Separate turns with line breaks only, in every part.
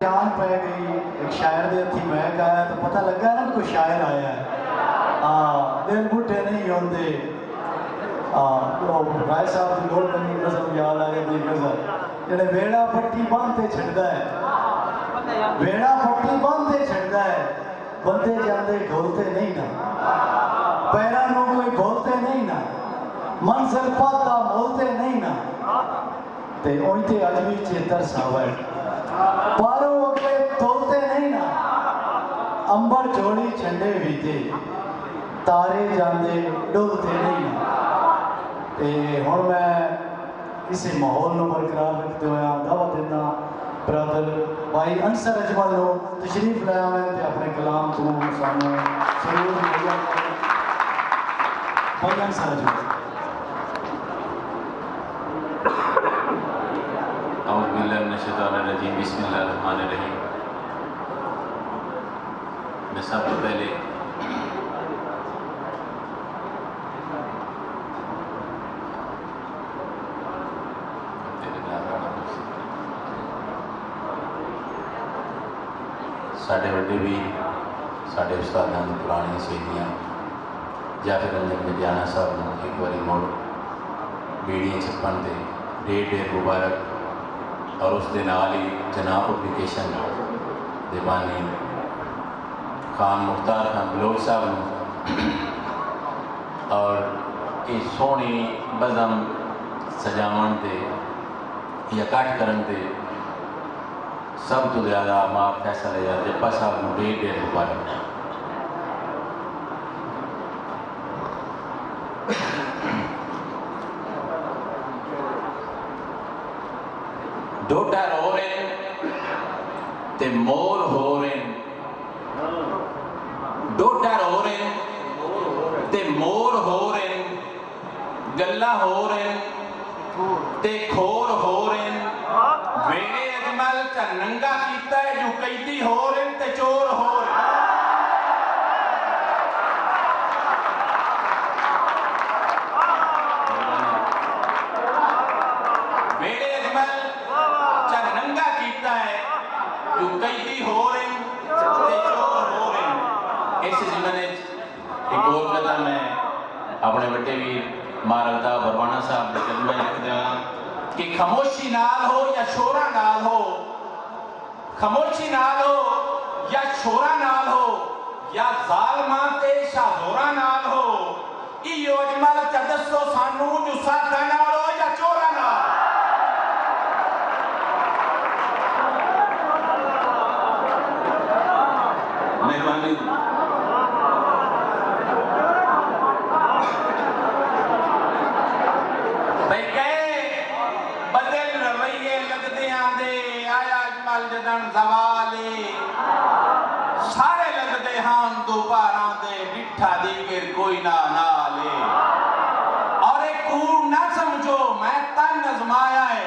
जान पै गई एक शायर के हथी महक आया तो पता लगा ना कोई शायर आया है। हाँ दिल बूटे नहीं होंगे। राय साहब की लोड़ बनी नजम याद आ जाती गजल जेड़े वेड़ा पट्टी बांधते छड़दा है वेड़ा पट्टी बांधते छड़दा है बंदे जाते ढोलते नहीं ना पैरा नो कोई बोलते नहीं ना मंजिल पाता मोलते नहीं ना ते ओइते अज भी चेतर सावर पारो अगले तोलते नहीं ना अंबर जोड़ी झंडे बीते तारे जाते डोलते नहीं ना। ते हुण मैं इस माहौल में बरकरार रखते हुए दावत देना ब्रदर भाई अंसर अजमल को तशरीफ लाया मैं ते अपने कलाम को सामने जरूर मुहैया करें। भाई अंसर अजमल
औज़ु बिल्लाहि मिनश शैतानिर रजीम बिस्मिल्लाहिर रहमानिर रहीम। मैं सबसे पहले साढ़े बड़े भी साढ़े उस्तादां दी पुरानी सहेलियां जाफर रंजन मटियाना साहब को एक बारी मुड़ बीड़ियां छप्पन के ढेर मुबारक और उसके नाल ही जनाब पब्लिकेशन दे बानी खान मुख्तार खान बलोच साहब और ये सोहनी बज़म सजावन ते या कट करन ते सब तो ज़्यादा माँ फैसला लिया जप्पा साहब को ढेर मुबारक। डोडा रो रहे ते मोर हो रहे डोडा रो रहे ते मोर हो रहे गल्ला हो रहे ते खोर हो रहे वेड़े अजमल च नंगा कीता है जो कैदी हो रहे ते चोर हो रहे। वेड़े अजमल च नंगा कीता है जो कैदी हो रहे ते चोर हो रहे। इस जीवन एक और कदम है अपने बड़े वीर मारवता बरवाना साहब के कदम में लिख देना कि खामोशी नाल हो या शोरा नाल हो खामोशी नाल हो या शोरा नाल हो या जालमा ते शाहजोरा नाल हो इयो अजमल च दसो सानू जो साथा नाल हो या चोरा नाल। मेहरबानी जदन जवाले सारे लगते हम दोबारा दे बिठा दीगर कोई ना नाले और एक कूड़ ना समझो मैं तन नजमाया है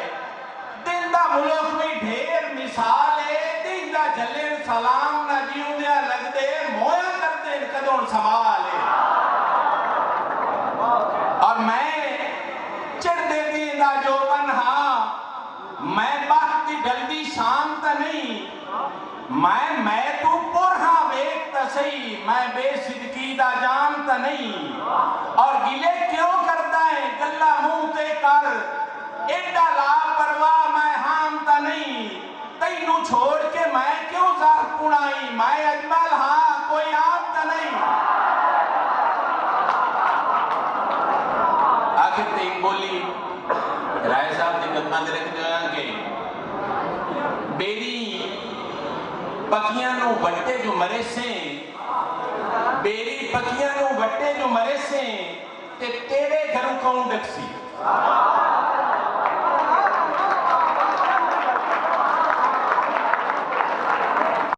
दिन दा मुल्क में ढेर मिसाल है दिन दा जले सलाम ना जीउंदिया लगते मोया करते कदों सवाल है और मैं चढ़दे दिन दा जो बनहा मैं बात दी जल्दी शांत नहीं मैं तू पुरहा वेख सही मैं बेसिदकी दा जानता नहीं और गिले क्यों करता है गल्ला मुंह ते कर एडा लापरवाह मैं हामता नहीं तैनू छोड़ के मैं क्यों ज़र पुणाई मैं अजमल हाँ कोई आपता नहीं। आखिर ते बोली राय साहब ने कदमां दे रख दिया कि बेरी पकियां नु बट्टे जो मरे से बेरी पकियां नु बट्टे जो मरे से ते तेरे घरों कौन दक्सी